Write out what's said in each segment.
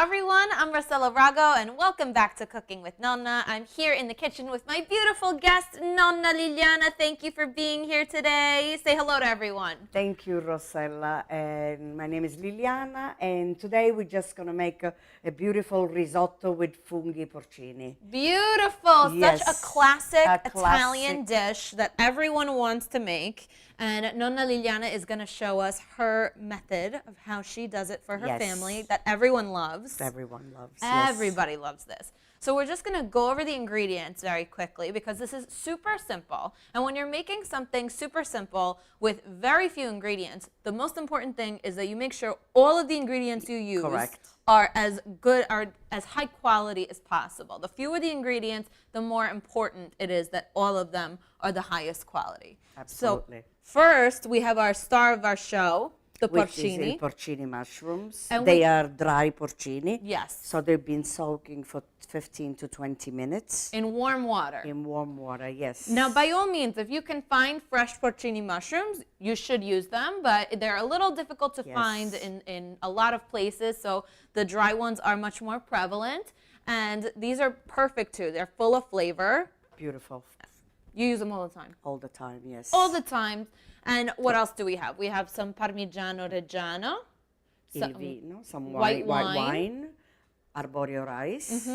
Ciao everyone, I'm Rossella and welcome back to Cooking with Nonna. I'm here in the kitchen with my beautiful guest, Nonna Liliana. Thank you for being here today. Say hello to everyone. Thank you, Rossella. And my name is Liliana, and today we're just going to make a beautiful risotto with funghi porcini. Beautiful. Yes, such a classic a Italian classic dish that everyone wants to make. And Nonna Liliana is going to show us her method of how she does it for her Yes. family that everyone loves. Everyone loves. Everybody loves this. So we're just going to go over the ingredients very quickly because this is super simple. And when you're making something super simple with very few ingredients, the most important thing is that you make sure all of the ingredients you use are as good, are as high quality as possible. The fewer the ingredients, the more important it is that all of them are the highest quality. Absolutely. So first, we have our star of our show, the Which is porcini. the porcini mushrooms. And they are dry porcini. Yes. So they've been soaking for 15 to 20 minutes. In warm water. In warm water, yes. Now, by all means, if you can find fresh porcini mushrooms, you should use them, but they're a little difficult to find in a lot of places, so the dry ones are much more prevalent. And these are perfect too. They're full of flavor. Beautiful. You use them all the time. All the time, yes. All the time. And what else do we have? We have some Parmigiano Reggiano. Il vino, some white wine, arborio rice,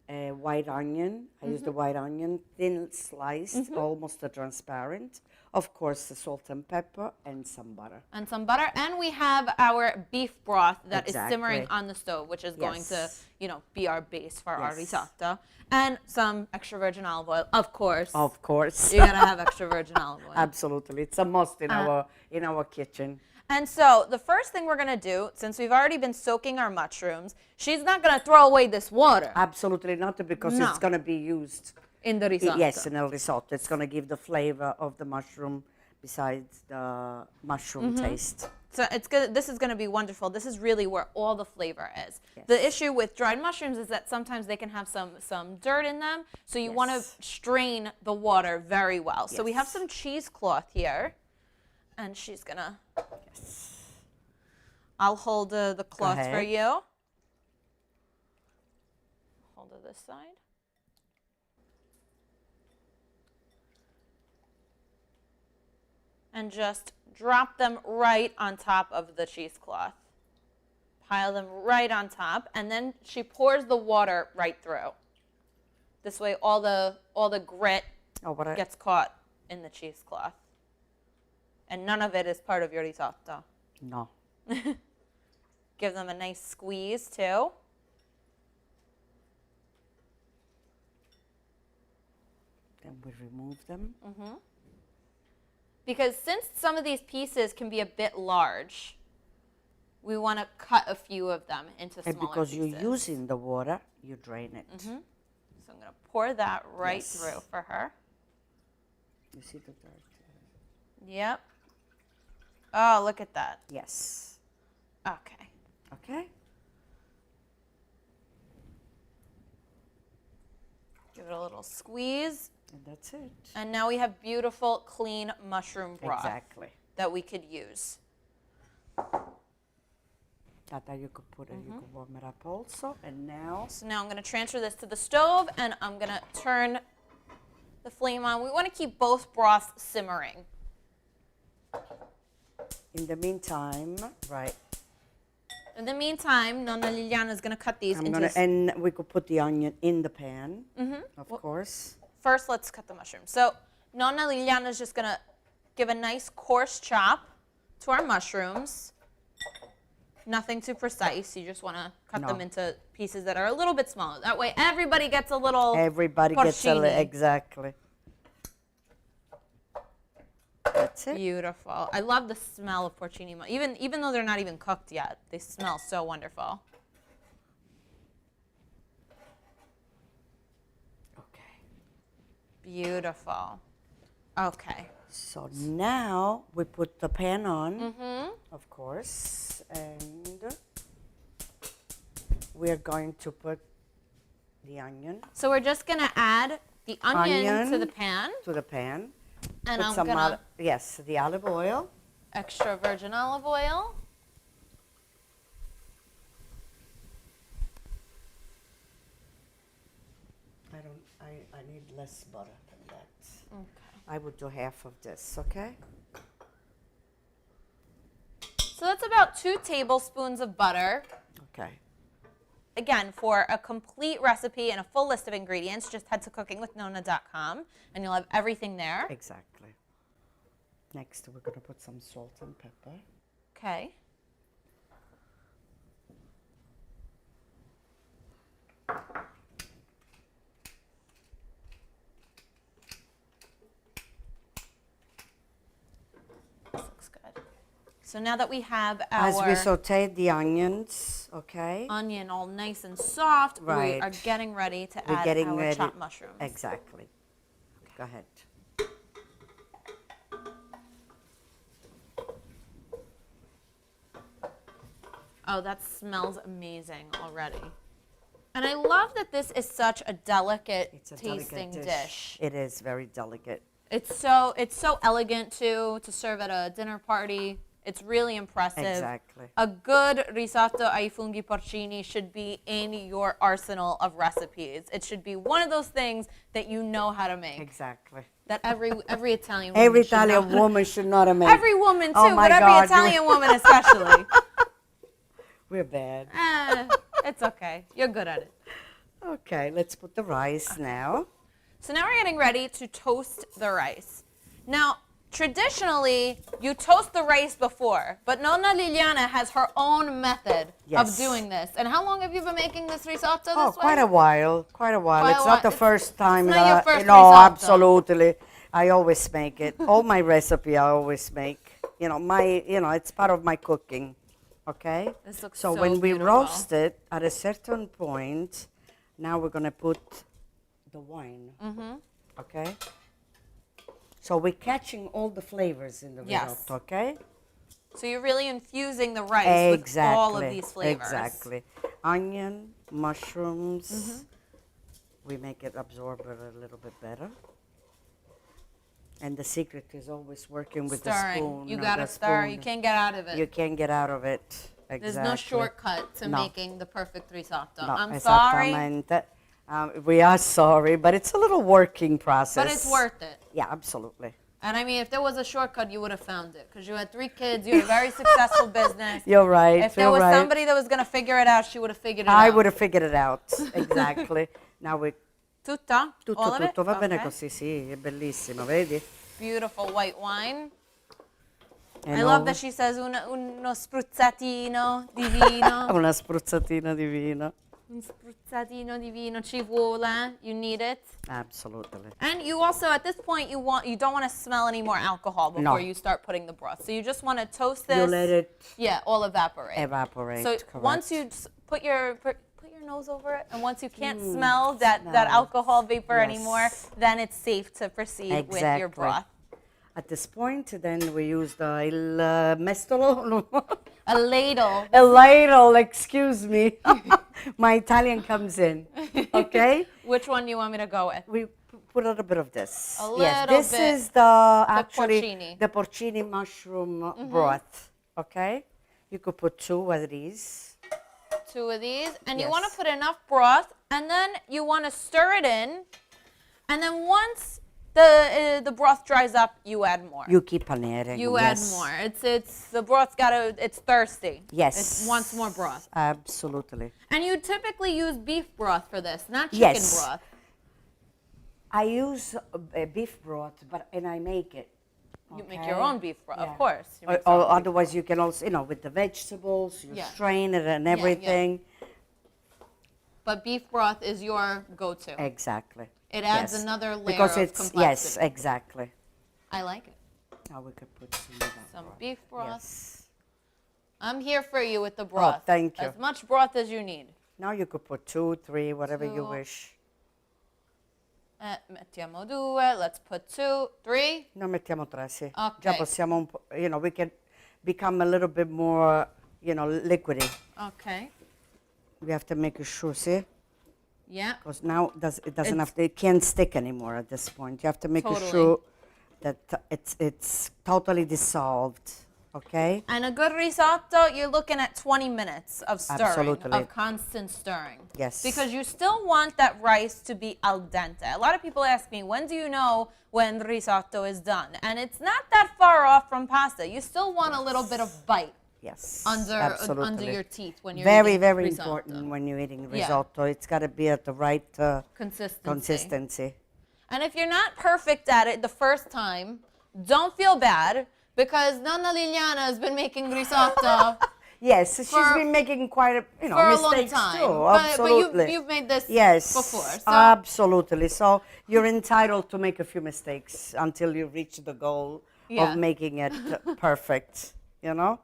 white onion. I use the white onion, thin sliced, almost transparent. Of course, the salt and pepper and some butter. And some butter. And we have our beef broth that is Exactly. simmering on the stove, which is going to, Yes. be our base for our risotto. And some extra virgin olive oil, of course. Of course. You gotta have extra virgin olive oil. Absolutely. It's a must in our kitchen. And so the first thing we're gonna do, since we've already been soaking our mushrooms, she's not gonna throw away this water Absolutely not, because it's going to be used. in the risotto. Yes, in a risotto. It's going to give the flavor of the mushroom besides the mushroom taste. So it's good. This is going to be wonderful. This is really where all the flavor is. Yes. The issue with dried mushrooms is that sometimes they can have some dirt in them. So you want to strain the water very well. So we have some cheesecloth here, and she's gonna. I'll hold the cloth for you. Hold it this side. And just drop them right on top of the cheesecloth. Pile them right on top, and then she pours the water right through. This way all the grit gets caught in the cheesecloth. And none of it is part of your risotto. No. Give them a nice squeeze too. Then we remove them. Because since some of these pieces can be a bit large, we want to cut a few of them into smaller And because pieces. you're using the water, you drain it. So I'm going to pour that right through for her. You see the dirt? Yep. Oh, look at that. Yes. Okay. Okay. Give it a little squeeze. And that's it. And now we have beautiful, clean mushroom broth Exactly. that we could use. That you could put it, you could warm it up also. And now, So now I'm going to transfer this to the stove, and I'm going to turn the flame on. We want to keep both broths simmering. in the meantime, right, In the meantime, Nonna Liliana is going to cut these and we could put the onion in the pan, of course. First, let's cut the mushrooms. So Nonna Liliana is just going to give a nice coarse chop to our mushrooms. Nothing too precise. You just want to cut them into pieces that are a little bit smaller. That way everybody gets a little Everybody gets a porcini. exactly. That's it. Beautiful. I love the smell of porcini. Even though they're not even cooked yet, they smell so wonderful. Okay. Beautiful. Okay. So now we put the pan on, of course, and we're going to put the onion So we're just going to add the onion to the pan. To the pan. And Put I'm some going to yes, the olive oil. extra virgin olive oil. I need less butter than that. Okay. I would do half of this, okay? So that's about 2 tablespoons of butter. Okay. Again, for a complete recipe and a full list of ingredients, just head to cookingwithnonna.com and you'll have everything there. Exactly. Next, we're going to put some salt and pepper. Okay. This looks good. So now that we have As we our saute the onions, okay? onion all nice and soft, we Right. are getting ready to We're add getting our ready. chopped mushrooms. Exactly. Go ahead. Oh, that smells amazing already. And I love that this is such a delicate It's a tasting delicate dish. It is very delicate. It's so elegant too to serve at a dinner party. It's really impressive. Exactly. A good risotto ai funghi porcini should be in your arsenal of recipes. It should be one of those things that you know how to make. Exactly. That every Italian woman Every should know. Italian woman should know how to make. Every woman too, Oh my but every God, Italian woman especially. We're bad. It's okay. You're good at it. Okay, let's put the rice now. So now we're getting ready to toast the rice. Now, traditionally, you toast the rice before, but Nonna Liliana has her own method of Yes. doing this. And how long have you been making this risotto Oh, this way? quite a while. Quite a while. Quite a It's while. not the first time not your that first no, risotto. absolutely. I always make it. All my recipe I always make. It's part of my cooking. Okay? This looks So so when we beautiful. roast it at a certain point, now we're going to put the wine. Mm-hmm. Okay? So we're catching all the flavors in the Yes. risotto, okay? So you're really infusing the rice with all of these flavors. Exactly. Onion, mushrooms. We make it absorb it a little bit better. And the secret is always working with the Stirring. spoon. You or gotta the stir. spoon. You can't get out of it. You can't get out of it. Exactly. There's no shortcut to No. making the perfect risotto. No, I'm sorry, esattamente. We are sorry, but it's a little working process. but it's worth it. Yeah, absolutely. And I mean, if there was a shortcut, you would have found it because you had 3 kids, you had a very successful business. You're right. If there you're was right. somebody that was going to figure it out, she would have figured it out. I would have figured it out. Exactly. Now we Tutta? tutto, All of it? tutto va bene Okay. così, sì, è bellissimo, vedi? Beautiful white wine. And I love all- that she says uno spruzzatino di vino. Una spruzzatina di vino. Un spruzzatino di vino ci vuole. You need it. Absolutely. And you also, at this point, you don't want to smell any more alcohol before No. you start putting the broth. So you just want to toast this. You let it Yeah, all evaporate. evaporate. So correct. once you put your nose over it, and once you can't smell that smell. alcohol vapor Yes. anymore, then it's safe to proceed with your Exactly. broth. At this point, then we use il mestolo, no. A ladle. A ladle, excuse me. My Italian comes in, okay? Which one do you want me to go with? We put a little bit of this. A Yes, little this bit. is actually porcini. the porcini mushroom broth, okay? You could put 2 of these. 2 of these, and you want to Yes. put enough broth, and then you want to stir it in, and then once the broth dries up, you add more. You keep on adding. You yes. add more. It's the broth's it's thirsty. Yes. It wants more broth. Absolutely. And you typically use beef broth for this, not chicken Yes. broth. I use beef broth, and I make it. You make okay? your own beef broth, Yeah. of course. You Or, make your own beef otherwise, you can also, with the vegetables, you Yeah. strain it and yeah. everything. But beef broth is your go-to. Exactly. It adds Yes. another layer because of it's complexity. yes, exactly. I like it. Now we could put some of that Some broth. beef broth. Yes. I'm here for you with the broth. thank you. As much broth as you need. Now you could put 2, 3, whatever you 2. wish. Mettiamo 2. Let's put 2, 3. No, mettiamo 3, sì. Ok. Già possiamo un po', we can become a little bit more, liquidy. Okay. We have to make sure, see? Yeah. Because now it can't stick anymore at this point. You have to make Totally. sure that it's totally dissolved. Okay? And a good risotto, you're looking at 20 minutes of stirring, Absolutely. of constant stirring. Yes. Because you still want that rice to be al dente. A lot of people ask me, when do you know when risotto is done? And it's not that far off from pasta. You still want a little bit of bite. Yes, Under absolutely. your teeth when you're very, eating very risotto. important when you're eating Yeah. risotto. It's got to be at the right Consistency. And if you're not perfect at it the first time, don't feel bad because Nonna Liliana has been making risotto Yes, she's been making quite a, for a long mistakes time. too. But Absolutely. you've made this Yes, before. So absolutely. So you're entitled to make a few mistakes until you reach the goal Yeah. of making it perfect, you know?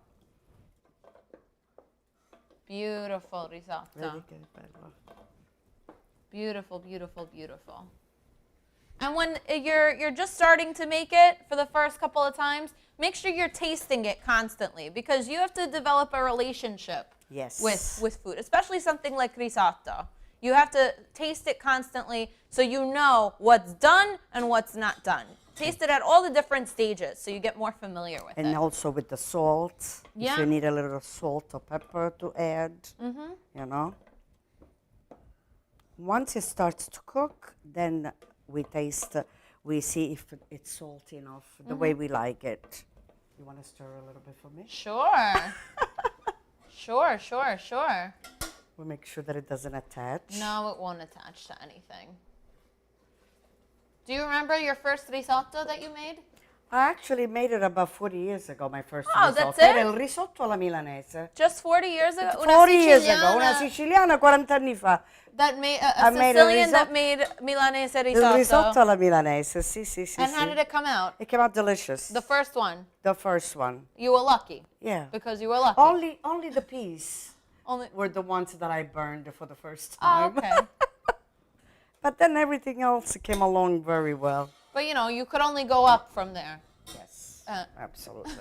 beautiful risotto. Very good, Bello. Beautiful, beautiful, beautiful. And when you're just starting to make it for the first couple of times, make sure you're tasting it constantly because you have to develop a relationship Yes. with food, especially something like risotto. You have to taste it constantly so you know what's done and what's not done. Taste it at all the different stages so you get more familiar with And it. also with the salt, Yeah. if you need a little salt or pepper to add, you know. Once it starts to cook, then we taste, we see if it's salty enough, the way we like it. You want to stir a little bit for me? Sure. Sure. We make sure that it doesn't attach. No, it won't attach to anything. Do you remember your first risotto that you made? I actually made it about 40 years ago, my first Oh, risotto. that's it? Era il risotto alla milanese. Just 40 years ago? 40 years ago, una siciliana 40 anni fa. That made I a made a Sicilian that risotto- made Milanese Il risotto. risotto alla milanese, sì, sì, sì. And how sì. did it come out? It came out delicious. The first one. The first one. You were lucky. Yeah. Because you were lucky. Only the peas Only. were the ones that I burned for the first Oh, time. okay. But then everything else came along very well. But you could only go up from there. Yes, Uh. absolutely.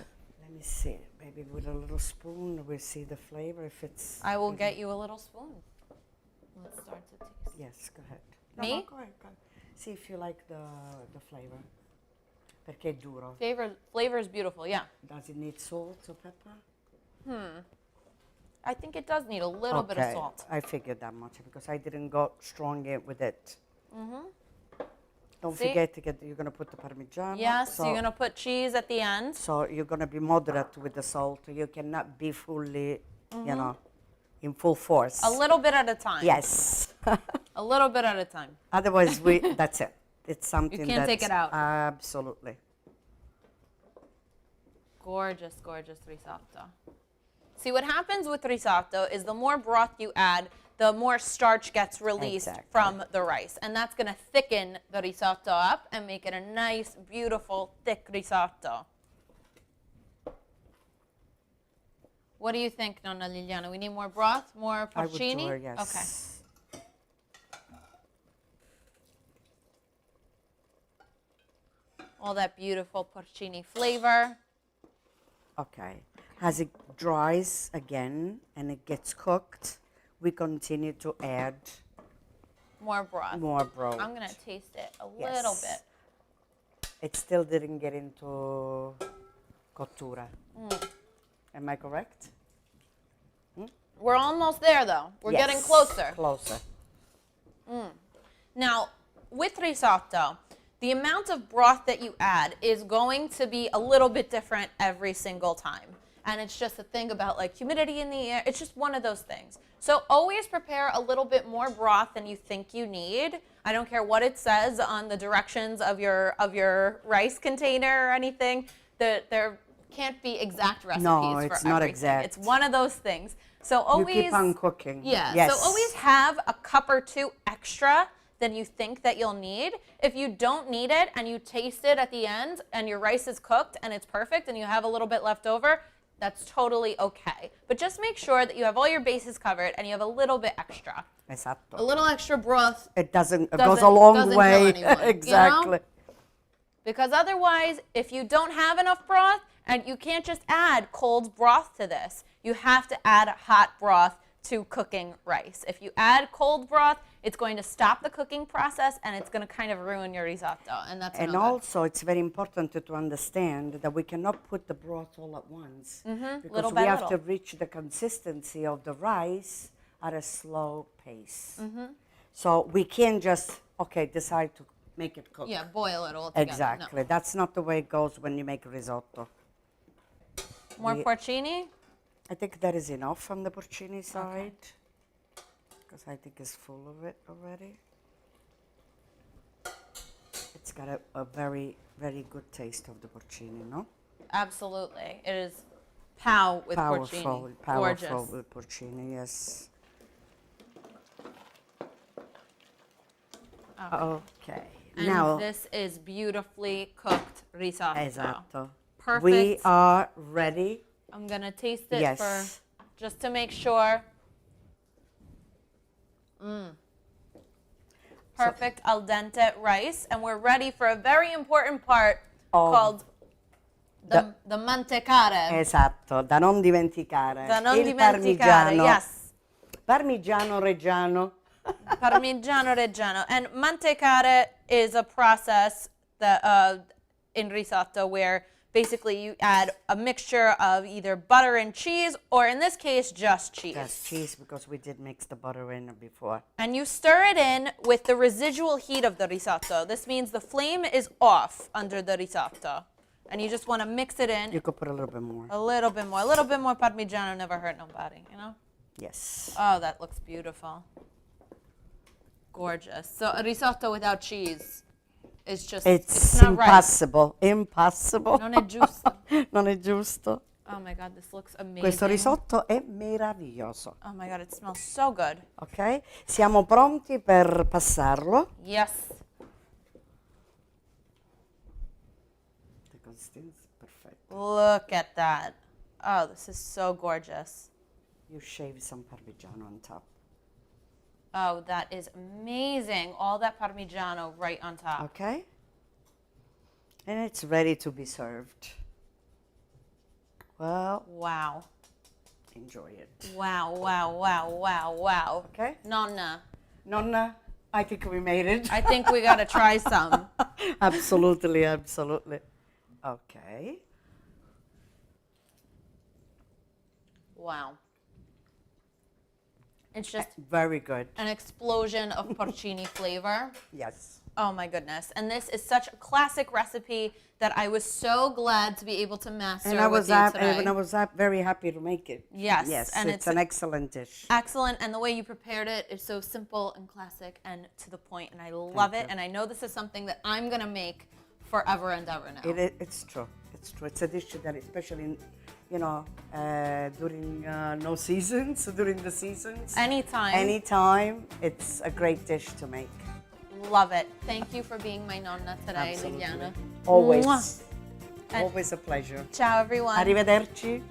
Let me see. Maybe with a little spoon, we'll see the flavor if it's. I will get you a little spoon. Let's start to taste. Yes, go ahead. Me? No, go ahead. See if you like the flavor. Perché è duro. Flavor is beautiful, yeah. Does it need salt or pepper? I think it does need a little bit of salt. I figured that much because I didn't go strong with it. Don't See? forget you're going to put the Parmigiano. Yes, you're going to put cheese at the end. So you're going to be moderate with the salt. You cannot be fully, in full force. A little bit at a time. Yes. A little bit at a time. Otherwise, that's it. It's something You can't take it out. Absolutely. Gorgeous, gorgeous risotto. See, what happens with risotto is the more broth you add, the more starch gets released Exactly. from the rice. And that's going to thicken the risotto up and make it a nice, beautiful, thick risotto. What do you think, Nonna Liliana? We need more broth, more porcini? I would do it, yes. Okay. All that beautiful porcini flavor. Okay. As it dries again and it gets cooked, we continue to add More broth. more broth. I'm going to taste it a Yes. little bit. It still didn't get into cottura. Am I correct? We're almost there, though. We're Yes. getting closer. Closer. Now, with risotto, the amount of broth that you add is going to be a little bit different every single time. And it's just a thing about like humidity in the air. It's just one of those things. So always prepare a little bit more broth than you think you need. I don't care what it says on the directions of your rice container or anything. There can't be exact recipes No, for it's not everything. exact. It's one of those things. So always You keep on cooking. Yeah, Yes. so always have a cup or two extra than you think that you'll need. If you don't need it and you taste it at the end and your rice is cooked and it's perfect and you have a little bit left over, that's totally okay. But just make sure that you have all your bases covered and you have a little bit extra. Esatto. A little extra broth, It goes a doesn't long kill way. anyone, you know? Exactly. because otherwise, if you don't have enough broth, and you can't just add cold broth to this, you have to add hot broth to cooking rice. If you add cold broth, it's going to stop the cooking process and it's going to kind of ruin your risotto. And that's And no good. also, it's very important to understand that we cannot put the broth all at once. Because Little we by have to little. reach the consistency of the rice at a slow pace. So we can't just, decide to make it cook. Yeah, boil it all together. Exactly. No. That's not the way it goes when you make risotto. More porcini? I think that is enough on the porcini side. Because I think it's full of it already. It's got a very, very good taste of the porcini, no? Absolutely. It is pow with porcini. Powerful Gorgeous. with porcini, yes. Okay. And Now, this is beautifully cooked risotto. esatto. Perfect. We are ready. I'm going to taste it Yes. for just to make sure. Perfect al dente rice. And we're ready for a very important part called the mantecare. Esatto, da non dimenticare. Da non Il dimenticare, parmigiano. yes. Parmigiano reggiano. Parmigiano Reggiano. And mantecare is a process that in risotto where basically you add a mixture of either butter and cheese, or in this case, just cheese. Yes, cheese, because we did mix the butter in before. And you stir it in with the residual heat of the risotto. This means the flame is off under the risotto. And you just want to mix it in. You could put a little bit more. A little bit more. A little bit more Parmigiano never hurt nobody, you know? Yes. Oh, that looks beautiful. Gorgeous. So a risotto without cheese is just, It's not right. impossible. Impossible. Non è giusto. Non è giusto. Oh my God, this looks amazing. Questo risotto è meraviglioso. Oh my God, it smells so good. Ok? Siamo pronti per passarlo. Yes. The consistency is perfect. Look at that. Oh, this is so gorgeous. You shave some Parmigiano on top. Oh, that is amazing. All that Parmigiano right on top. Okay? And it's ready to be served. Well, Wow. enjoy it. Wow, wow, wow, wow, wow. Okay? Nonna, Nonna, I think we made it. I think we got to try some. Absolutely, absolutely. Okay. Wow. It's just Very good. an explosion of porcini flavor. Yes. Oh my goodness. And this is such a classic recipe that I was so glad to be able to master And I with was, you today. and I was very happy to make it. Yes, Yes, and it's an excellent dish. Excellent, and the way you prepared it is so simple and classic and to the point, and I love it. you. And I know this is something that I'm gonna make forever and ever now. It's true. It's true. It's a dish that, especially, during no seasons, during the seasons. Anytime, it's a great dish to make. Love it. Thank you for being my nonna today, Absolutely. Liliana. Always. Mwah. And- Always a pleasure. Ciao, everyone. Arrivederci.